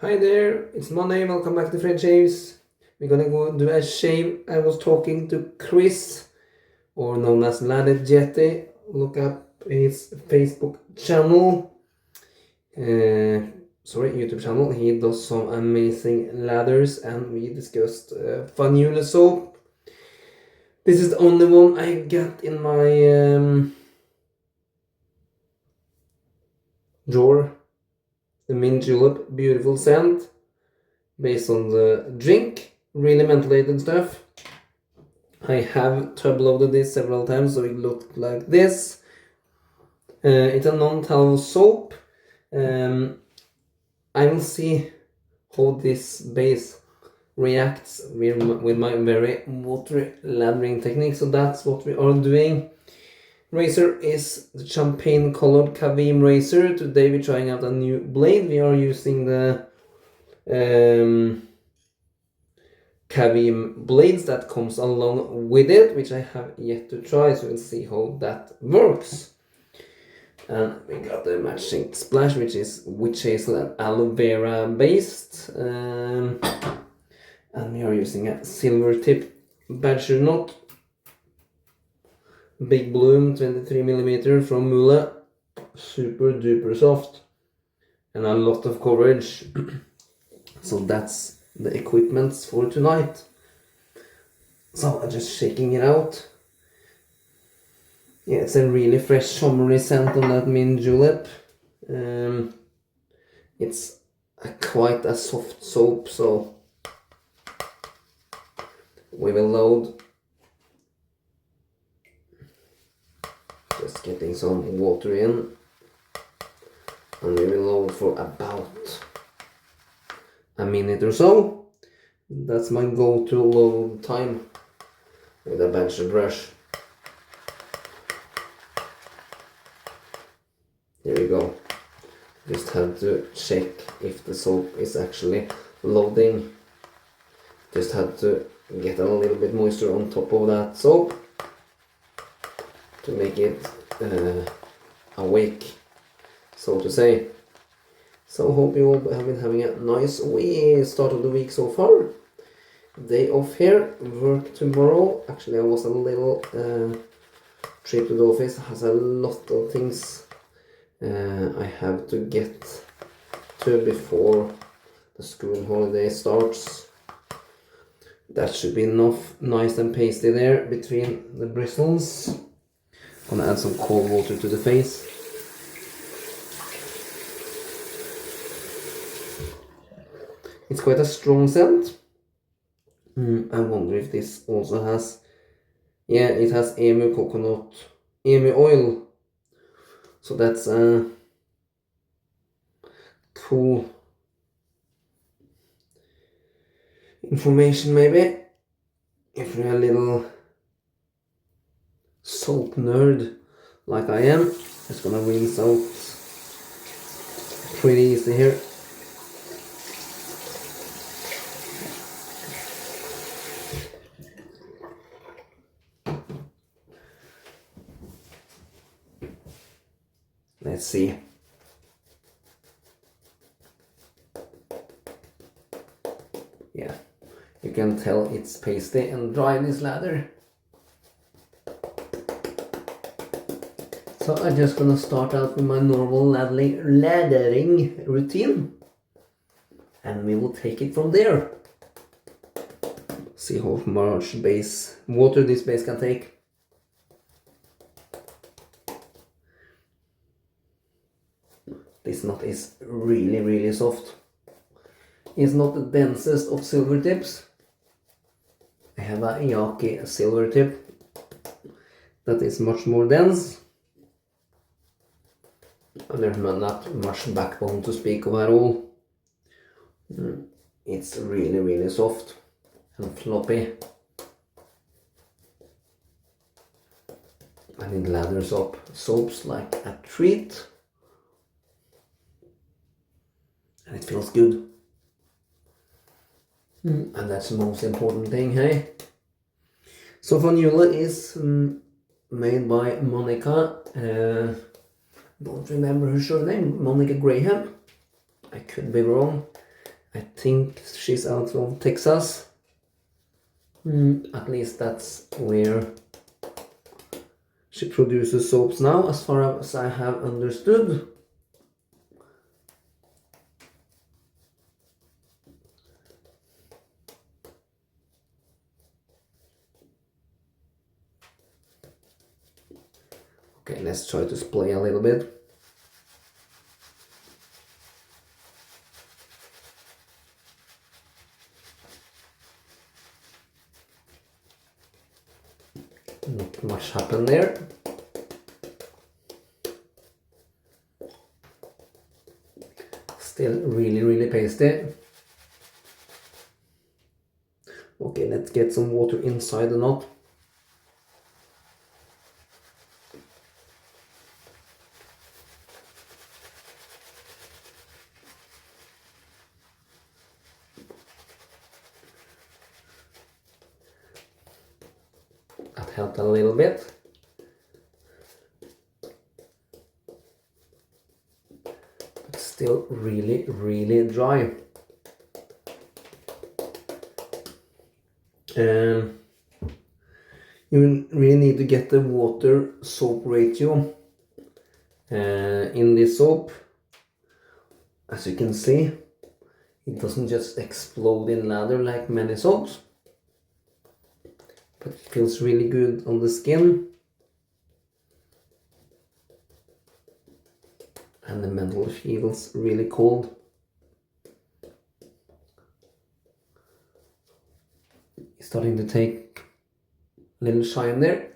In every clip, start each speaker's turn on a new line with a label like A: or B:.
A: Hi there, it's Monday, welcome back to Fred Shaves. We're gonna go do a shave. I was talking to Chris, or known as Ladded Jetty. Look up his Facebook channel. YouTube channel. He does some amazing ladders, and we discussed Mühle soap. This is the only one I got in my drawer. The mint julep, beautiful scent, based on the drink, really mentholated stuff. I have tub loaded this several times, so it looked like this. It's a non-tallow soap. I will see how this base reacts with my very watery lathering technique, so that's what we are doing. Razor is the champagne colored Caveem razor. Today we're trying out a new blade. We are using the Caveem blades that comes along with it, which I have yet to try, so we'll see how that works. And we got the matching splash, which is witch hazel and aloe vera based. And we are using a silvertip badger knot. Big bloom 23mm from Mühle, super duper soft and a lot of coverage. So that's the equipment for tonight. So I'm just shaking it out. Yeah, it's a really fresh summery scent on that mint julep. It's quite a soft soap, so we will load. Just getting some water in, and we will load for about a minute or so. That's my go-to load time with a badger brush. Here we go. Just have to check if the soap is actually loading. Just had to get a little bit moisture on top of that soap to make it awake, so to say. So hope you all have been having a nice start of the week so far. Day off here, work tomorrow. Actually, I was a little trip to the office. Has a lot of things I have to get to before the school holiday starts. That should be enough, nice and pasty there between the bristles. Gonna add some cold water to the face. It's quite a strong scent. I wonder if this also has, yeah, it has emu oil. So that's cool information maybe. If you're a little soap nerd like I am, just gonna rinse out pretty easy here. Let's see. Yeah, you can tell it's pasty and dry, this lather. So I'm just gonna start out with my normal lathering routine, and we will take it from there. See how much water this base can take. This knot is really soft. It's not the densest of silver tips. I have a Yaki silver tip that is much more dense. And there's not much backbone to speak of at all. It's really soft and floppy. And it lathers up soaps like a treat. And it feels good. And that's the most important thing, hey? So Mühle is made by Monica. Don't remember her surname. Monica Graham. I could be wrong. I think she's out of Texas. At least that's where she produces soaps now, as far as I have understood. Okay, let's try to splay a little bit. Not much happened there. Still really pasty. Okay, let's get some water inside the knot. That helped a little bit. But still really dry. You really need to get the water soap ratio in this soap. As you can see, it doesn't just explode in lather like many soaps, but it feels really good on the skin. And the metal feels really cold. It's starting to take a little shine there.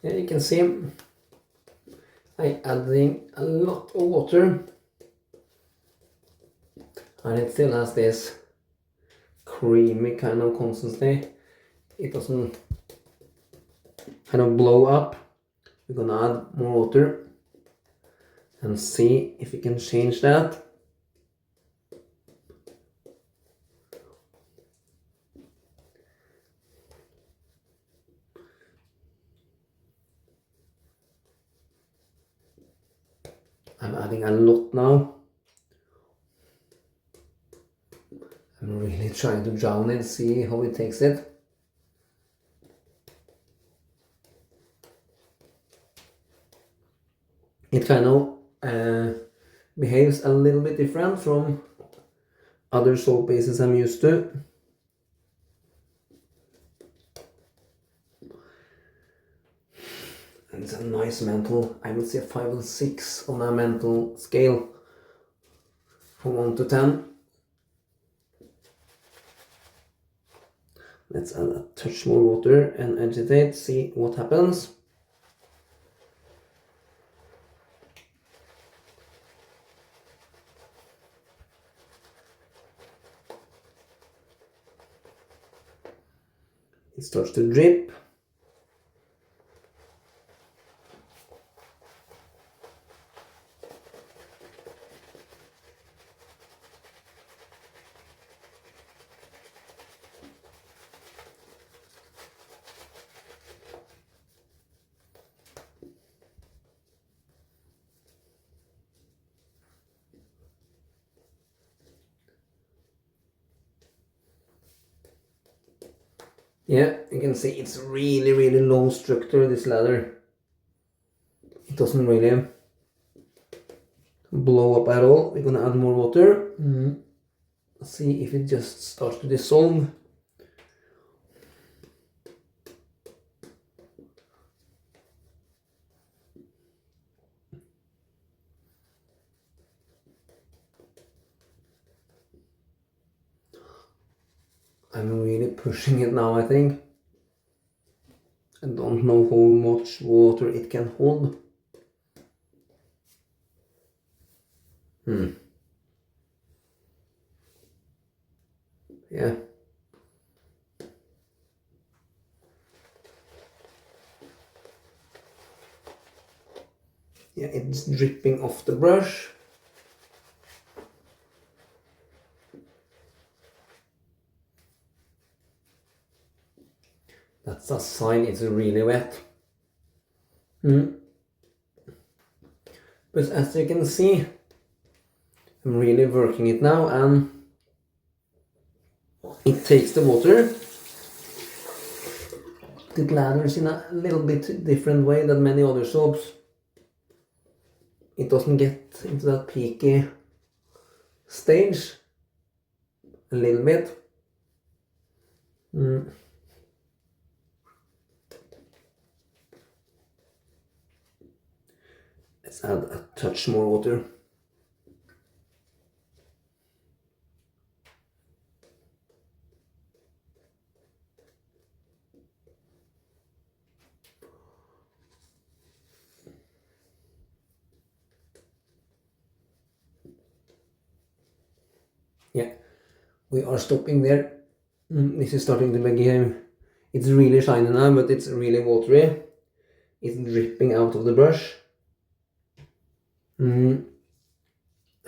A: Here you can see I'm adding a lot of water, and it still has this creamy kind of consistency. It doesn't kind of blow up. We're gonna add more water and see if we can change that. I'm adding a lot now. I'm really trying to drown it, see how it takes it. It kind of behaves a little bit different from other soap bases I'm used to. And it's a nice mantle. I would say 5 and 6 on a mantle scale from 1 to 10. Let's add a touch more water and agitate, see what happens. It starts to drip. Yeah, you can see it's really low structure, this lather. It doesn't really blow up at all. We're gonna add more water. See if it just starts to dissolve. I'm really pushing it now, I think. I don't know how much water it can hold. Yeah. Yeah, it's dripping off the brush. That's a sign it's really wet. But as you can see, I'm really working it now, and it takes the water. It lathers in a little bit different way than many other soaps. It doesn't get into that peaky stage. A little bit. Let's add a touch more water. Yeah, we are stopping there. This is starting to become, it's really shiny now, but it's really watery. It's dripping out of the brush. And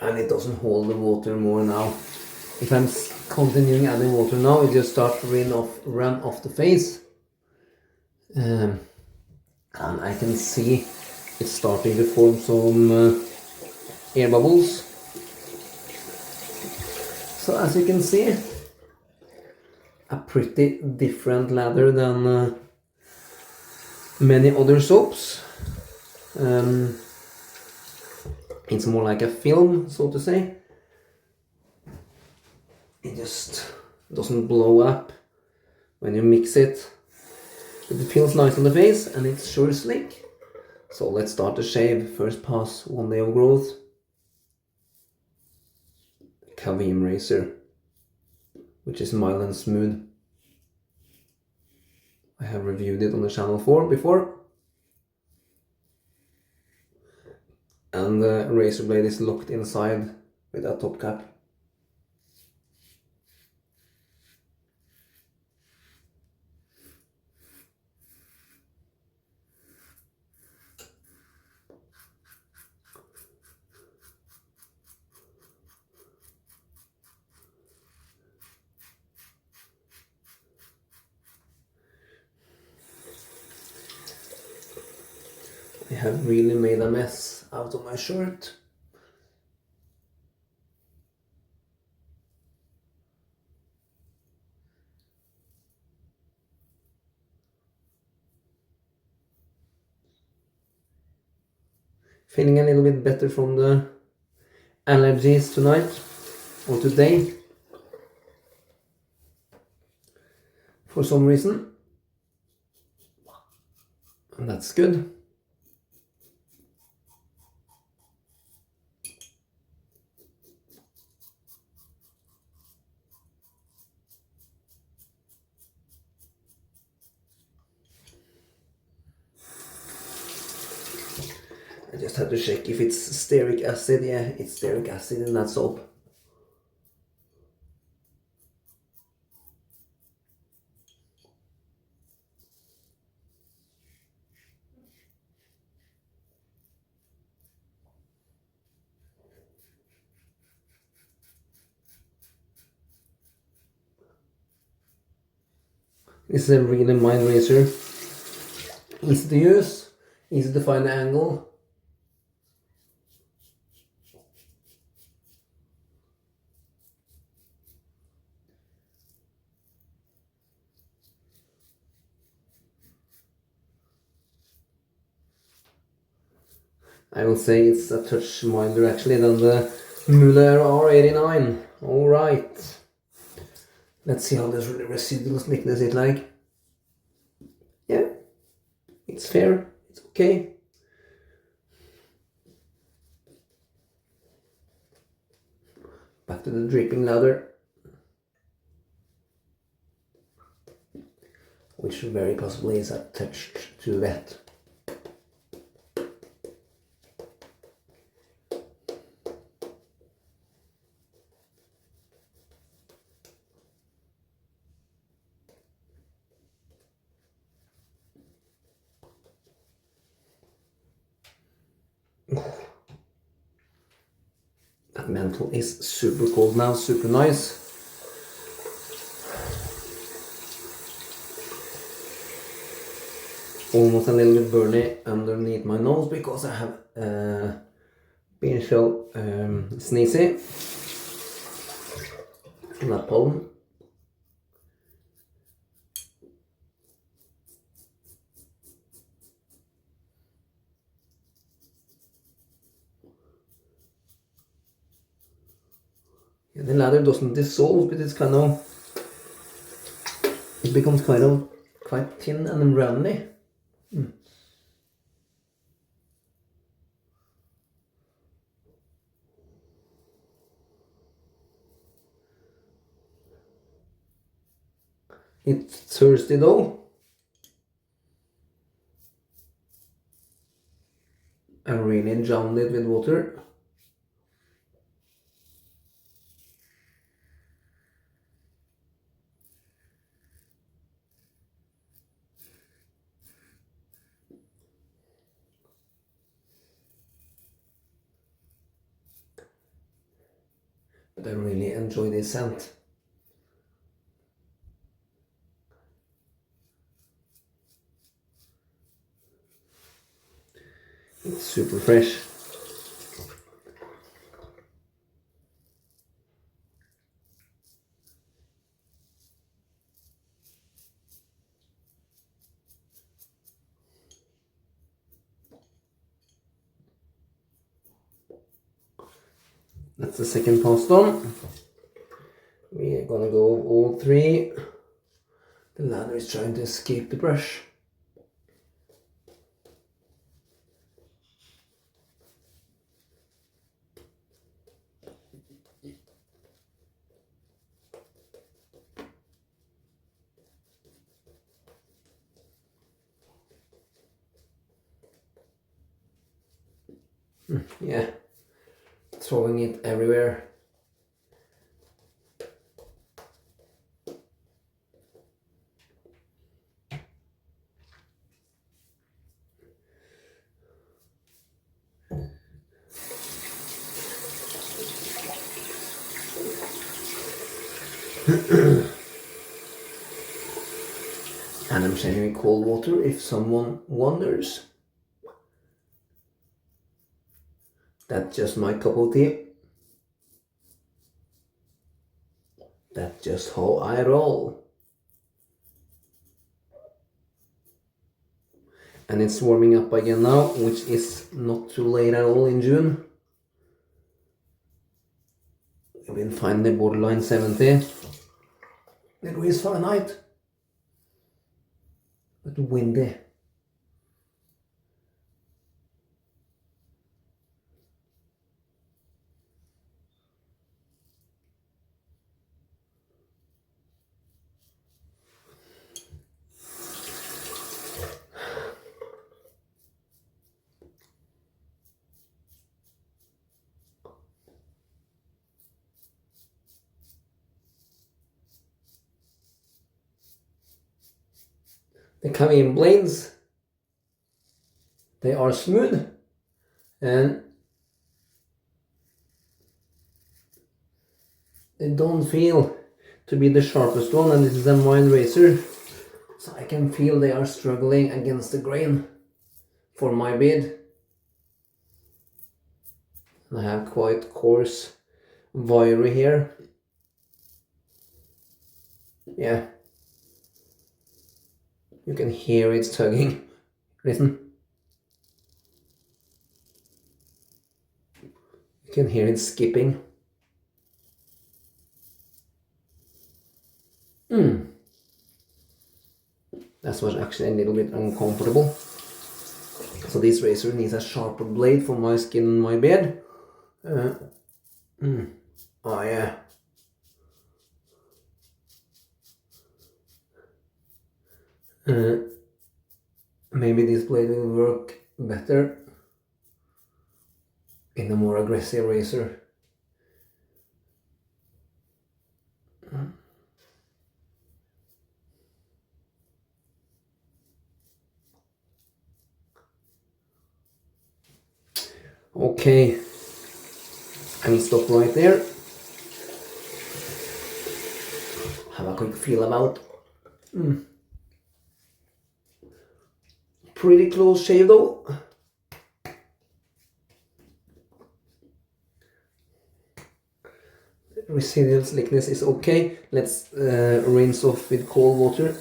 A: it doesn't hold the water more now. If I'm continuing adding water now, it just starts to run off the face. And I can see it's starting to form some air bubbles. So as you can see, a pretty different lather than many other soaps. It's more like a film, so to say. It just doesn't blow up when you mix it. But it feels nice on the face, and it's sure slick. So let's start the shave. First pass 1 day of growth. Caveem razor, which is mild and smooth. I have reviewed it on the channel before. And the razor blade is locked inside with a top cap. I have really made a mess out of my shirt. Feeling a little bit better from the allergies tonight or today. For some reason. And that's good. I just had to check if it's stearic acid. Yeah, it's stearic acid in that soap. This is a really mild razor. Easy to use, easy to find the angle. I will say it's a touch milder actually than the Mühle R89. Alright. Let's see how this residual slickness is like. Yeah, it's fair, it's okay. Back to the dripping lather. which very possibly is a touch too wet. That mantle is super cold now, super nice. Almost a little bit burny underneath my nose because I have been so sneezy from that pollen. Yeah, the lather doesn't dissolve, but it's kind of, it becomes quite thin and runny. It's thirsty though. I really drowned it with water. But I really enjoy this scent. It's super fresh. That's the second pass done. We are gonna go all three. The ladder is trying to escape the brush. Yeah, throwing it everywhere. And I'm shaving with cold water if someone wonders. That's just my cup of tea. That's just how I roll. And it's warming up again now, which is not too late at all in June. We've been finally borderline 70 degrees Fahrenheit. But windy. The Caveem blades, they are smooth and they don't feel to be the sharpest one, and this is a mild razor, so I can feel they are struggling against the grain for my bead. I have quite coarse wiry here. Yeah, you can hear it tugging. Listen. You can hear it skipping. That was actually a little bit uncomfortable. So this razor needs a sharper blade for my skin and my beard. Oh yeah. Maybe this blade will work better in a more aggressive razor. Okay, I will stop right there. Have a quick feel about. Pretty close shave though. Residual slickness is okay. Let's rinse off with cold water.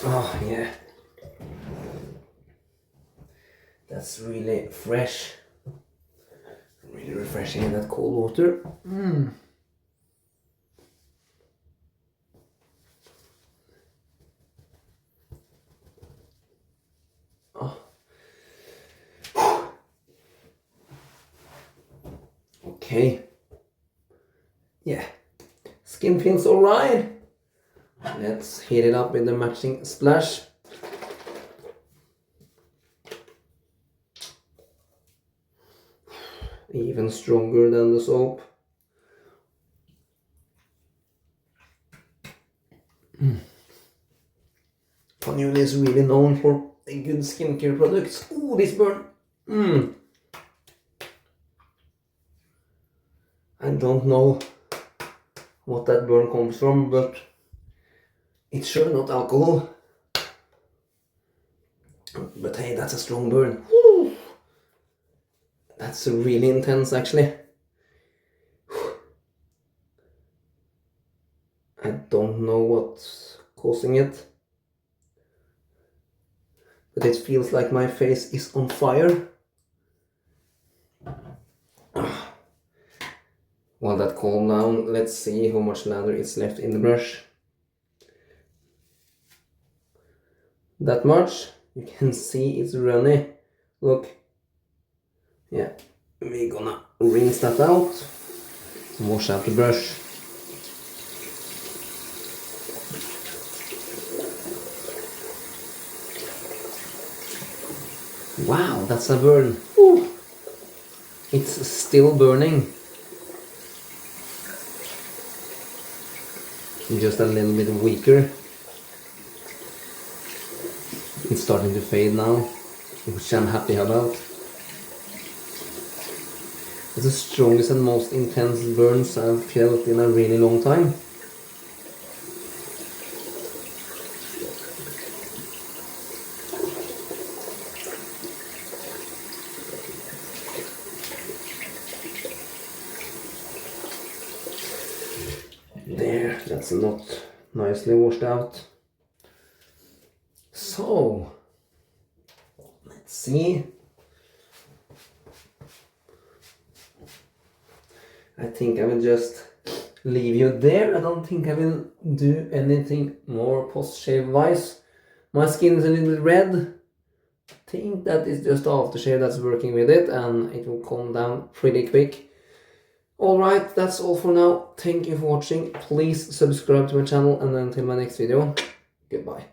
A: Oh yeah, that's really fresh, really refreshing in that cold water. Oh. Okay, yeah, skin feels alright. Let's heat it up with the matching splash. Even stronger than the soap. Yulay is really known for good skincare products. Ooh, this burn. I don't know what that burn comes from, but it's sure not alcohol. But hey, that's a strong burn. Woo! That's really intense actually. I don't know what's causing it. But it feels like my face is on fire. While that calmed down, let's see how much lather is left in the brush. That much. You can see it's runny. Look. Yeah, we're gonna rinse that out. Wash out the brush. Wow, that's a burn. Ooh. It's still burning. Just a little bit weaker. It's starting to fade now, which I'm happy about. It's the strongest and most intense burns I've felt in a really long time. There, that's not nicely washed out. So, let's see. I think I will just leave you there. I don't think I will do anything more post-shave wise. My skin is a little bit red. I think that is just the aftershave that's working with it, and it will calm down pretty quick. Alright, that's all for now. Thank you for watching. Please subscribe to my channel, and until my next video, goodbye.